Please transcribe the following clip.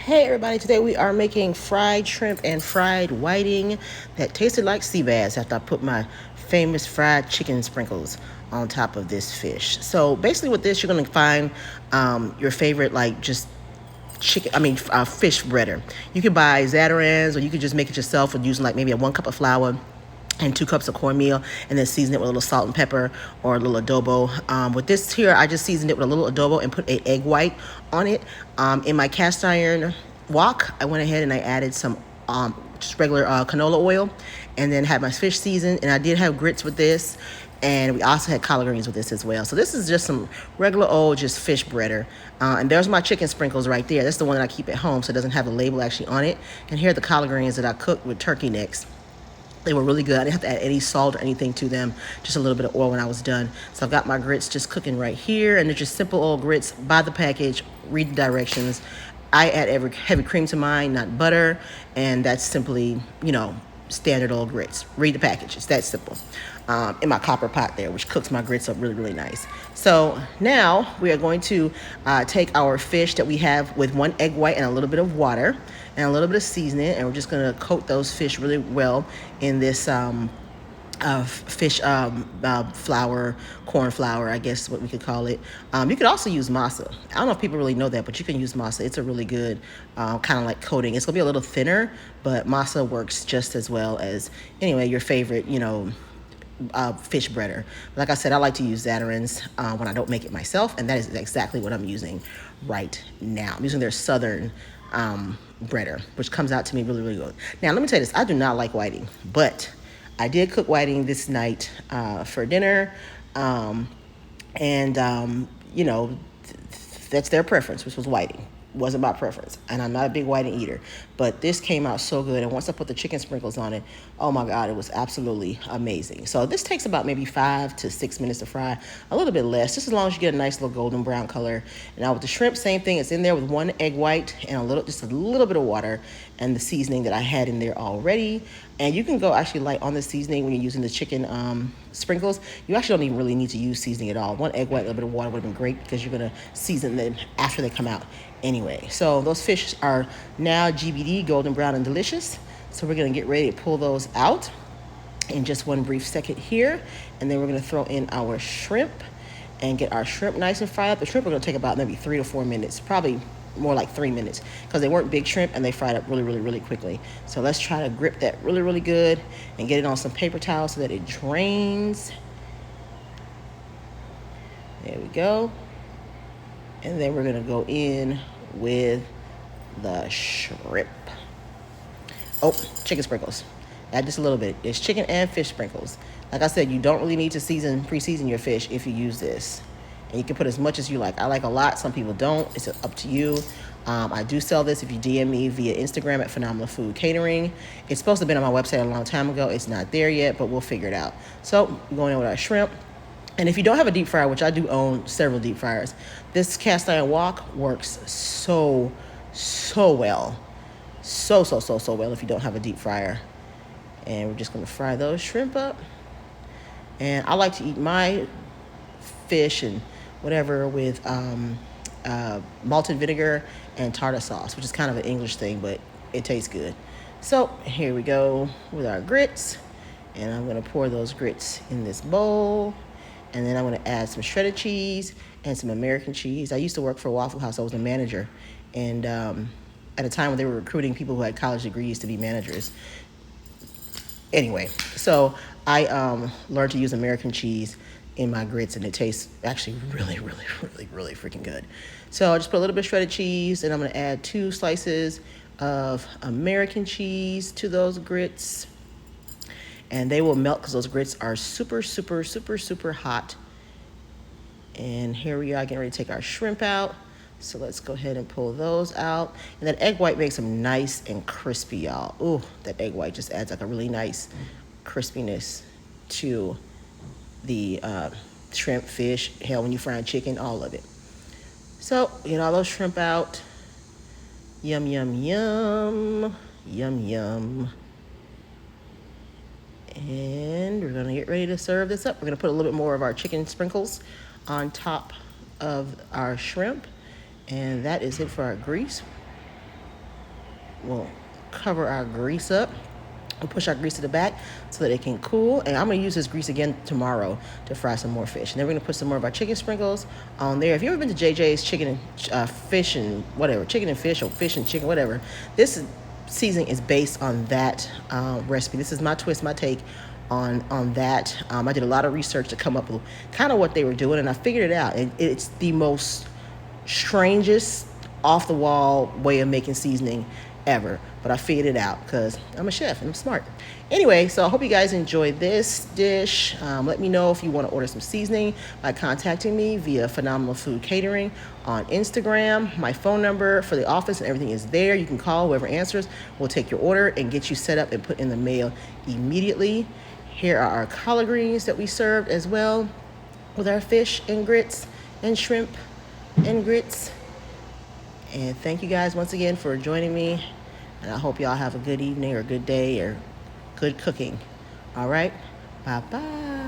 Hey everybody, today we are making fried shrimp and fried whiting that tasted like sea bass after I put my famous fried chicken sprinkles on top of this fish. So basically with this, you're going to find your favorite just fish breader. You could buy Zatarain's or you could just make it yourself with using like maybe a 1 cup of flour and 2 cups of cornmeal, and then season it with a little salt and pepper or a little adobo. With this here, I just seasoned it with a little adobo and put an egg white on it. In my cast iron wok, I went ahead and I added some just regular canola oil, and then had my fish seasoned. And I did have grits with this, and we also had collard greens with this as well. So this is just some regular old just fish breader. And there's my chicken sprinkles right there. That's the one that I keep at home, so it doesn't have a label actually on it. And here are the collard greens that I cooked with turkey necks. They were really good. I didn't have to add any salt or anything to them, just a little bit of oil when I was done. So I've got my grits just cooking right here, and they're just simple old grits. Buy the package, read the directions. I add heavy cream to mine, not butter, and that's simply, standard old grits. Read the package. It's that simple. In my copper pot there, which cooks my grits up really, really nice. So now we are going to take our fish that we have with 1 egg white and a little bit of water and a little bit of seasoning, and we're just going to coat those fish really well in this fish flour, corn flour, I guess what we could call it. You could also use masa. I don't know if people really know that, but you can use masa. It's a really good kind of like coating. It's going to be a little thinner, but masa works just as well as, anyway, your favorite, fish breader. Like I said, I like to use Zatarain's when I don't make it myself, and that is exactly what I'm using right now. I'm using their Southern breader, which comes out to me really, really good. Now, let me tell you this. I do not like whiting, but I did cook whiting this night for dinner, and that's their preference, which was whiting. Wasn't my preference, and I'm not a big whiting eater, but this came out so good. And once I put the chicken sprinkles on it, oh my God, it was absolutely amazing. So this takes about maybe 5 to 6 minutes to fry, a little bit less, just as long as you get a nice little golden brown color. And now with the shrimp, same thing. It's in there with 1 egg white and just a little bit of water and the seasoning that I had in there already. And you can go actually light on the seasoning when you're using the chicken sprinkles. You actually don't even really need to use seasoning at all. 1 egg white, a little bit of water would have been great because you're gonna season them after they come out anyway. So those fish are now GBD, golden brown and delicious. So we're gonna get ready to pull those out in just one brief second here. And then we're gonna throw in our shrimp and get our shrimp nice and fried up. The shrimp are gonna take about maybe 3 to 4 minutes, probably more like 3 minutes, because they weren't big shrimp and they fried up really, really, really quickly. So let's try to grip that really, really good and get it on some paper towel so that it drains. There we go. And then we're gonna go in with the shrimp. Oh, chicken sprinkles. Add just a little bit. It's chicken and fish sprinkles. Like I said, you don't really need to pre-season your fish if you use this. And you can put as much as you like. I like a lot. Some people don't. It's up to you. I do sell this if you DM me via Instagram at Phenomenal Food Catering. It's supposed to have been on my website a long time ago. It's not there yet, but we'll figure it out. So we're going in with our shrimp. And if you don't have a deep fryer, which I do own several deep fryers, this cast iron wok works so well. So well if you don't have a deep fryer. And we're just going to fry those shrimp up. And I like to eat my fish and whatever with malted vinegar and tartar sauce, which is kind of an English thing, but it tastes good. So here we go with our grits. And I'm going to pour those grits in this bowl. And then I'm going to add some shredded cheese and some American cheese. I used to work for Waffle House. I was a manager. And at a time when they were recruiting people who had college degrees to be managers. Anyway, so I learned to use American cheese in my grits, and it tastes actually really, really, really, really freaking good. So I just put a little bit of shredded cheese, and I'm going to add 2 slices of American cheese to those grits. And they will melt because those grits are super, super, super, super hot. And here we are getting ready to take our shrimp out. So let's go ahead and pull those out. And that egg white makes them nice and crispy, y'all. Ooh, that egg white just adds like a really nice crispiness to the shrimp, fish, hell, when you fry chicken, all of it. So get all those shrimp out. Yum, yum, yum. Yum, yum. And we're gonna get ready to serve this up. We're gonna put a little bit more of our chicken sprinkles on top of our shrimp. And that is it for our grease. we'll cover our grease up. We'll push our grease to the back so that it can cool. And I'm going to use this grease again tomorrow to fry some more fish. And then we're going to put some more of our chicken sprinkles on there. If you've ever been to JJ's Chicken and Fish and whatever, chicken and fish or fish and chicken, whatever, this seasoning is based on that recipe. This is my twist, my take on that. I did a lot of research to come up with kind of what they were doing, and I figured it out. And it's the most strangest, off the wall way of making seasoning ever, but I figured it out because I'm a chef and I'm smart. Anyway, so I hope you guys enjoyed this dish. Let me know if you want to order some seasoning by contacting me via Phenomenal Food Catering on Instagram. My phone number for the office and everything is there. You can call. Whoever answers will take your order and get you set up and put in the mail immediately. Here are our collard greens that we served as well with our fish and grits and shrimp and grits. And thank you guys once again for joining me. And I hope y'all have a good evening or good day or good cooking. All right. Bye-bye.